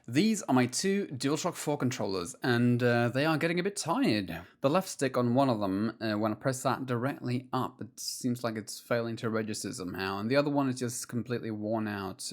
These are my two Dualshock 4 controllers, and they are getting a bit tired. The left stick on one of them, when I press that directly up, it seems like it's failing to register somehow, and the other one is just completely worn out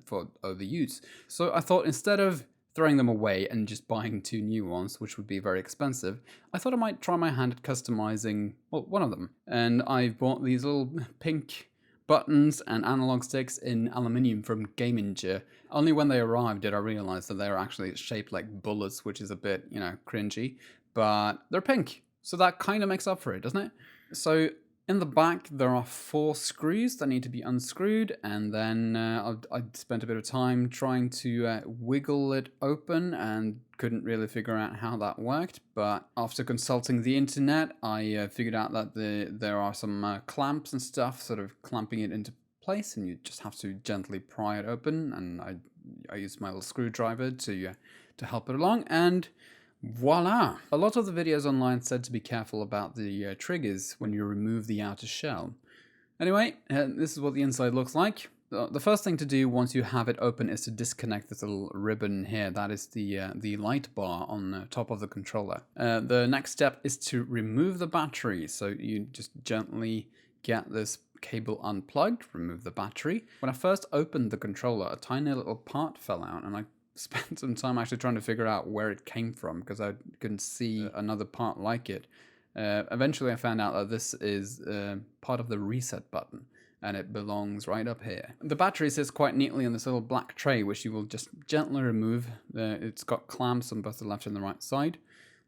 for overuse. So I thought instead of throwing them away and just buying two new ones, which would be very expensive, I thought I might try my hand at customizing, well, one of them. And I've bought these little pink buttons and analog sticks in aluminium from Gameinger. Only when they arrived did I realize that they're actually shaped like bullets, which is a bit, cringy, but they're pink. So that kind of makes up for it, doesn't it? So in the back, there are 4 screws that need to be unscrewed, and then I spent a bit of time trying to wiggle it open and couldn't really figure out how that worked. But after consulting the internet, I figured out that there are some clamps and stuff sort of clamping it into place, and you just have to gently pry it open. And I used my little screwdriver to help it along, and voila! A lot of the videos online said to be careful about the triggers when you remove the outer shell. Anyway, this is what the inside looks like. The first thing to do once you have it open is to disconnect this little ribbon here. That is the light bar on the top of the controller. The next step is to remove the battery. So you just gently get this cable unplugged, remove the battery. When I first opened the controller, a tiny little part fell out, and I spent some time actually trying to figure out where it came from because I couldn't see another part like it. Eventually I found out that this is part of the reset button, and it belongs right up here. The battery sits quite neatly on this little black tray, which you will just gently remove. It's got clamps on both the left and the right side.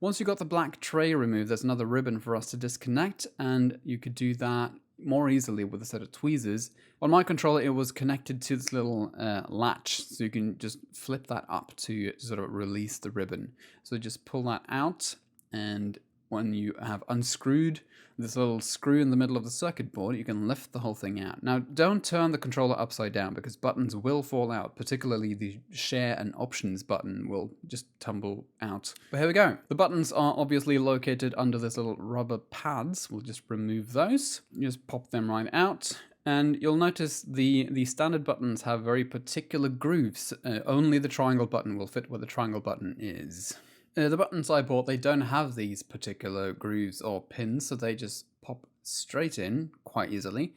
Once you've got the black tray removed, there's another ribbon for us to disconnect, and you could do that more easily with a set of tweezers. On my controller, it was connected to this little latch, so you can just flip that up to sort of release the ribbon. So just pull that out, and when you have unscrewed this little screw in the middle of the circuit board, you can lift the whole thing out. Now, don't turn the controller upside down because buttons will fall out, particularly the share and options button will just tumble out. But here we go. The buttons are obviously located under this little rubber pads. We'll just remove those. You just pop them right out. And you'll notice the standard buttons have very particular grooves. Only the triangle button will fit where the triangle button is. The buttons I bought, they don't have these particular grooves or pins, so they just pop straight in quite easily.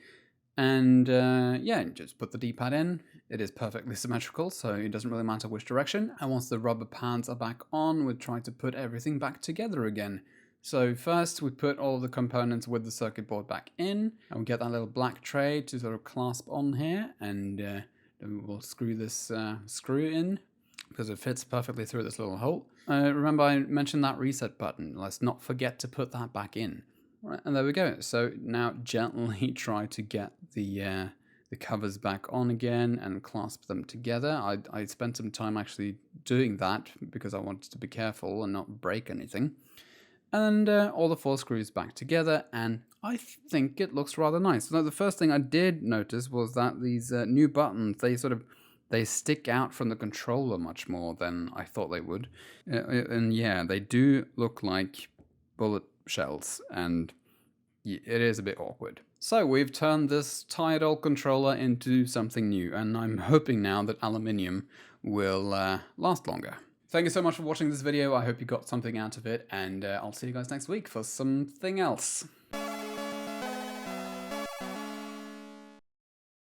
And yeah, just put the D-pad in. It is perfectly symmetrical, so it doesn't really matter which direction. And once the rubber pads are back on, we'll try to put everything back together again. So first we put all the components with the circuit board back in, and we get that little black tray to sort of clasp on here, and then we'll screw this screw in because it fits perfectly through this little hole. Remember I mentioned that reset button. Let's not forget to put that back in. Right, and there we go. So now gently try to get the covers back on again and clasp them together. I spent some time actually doing that because I wanted to be careful and not break anything. And all the 4 screws back together, and I think it looks rather nice. Now, the first thing I did notice was that these new buttons, they stick out from the controller much more than I thought they would. And yeah, they do look like bullet shells, and it is a bit awkward. So we've turned this tired old controller into something new, and I'm hoping now that aluminium will last longer. Thank you so much for watching this video. I hope you got something out of it, and I'll see you guys next week for something else.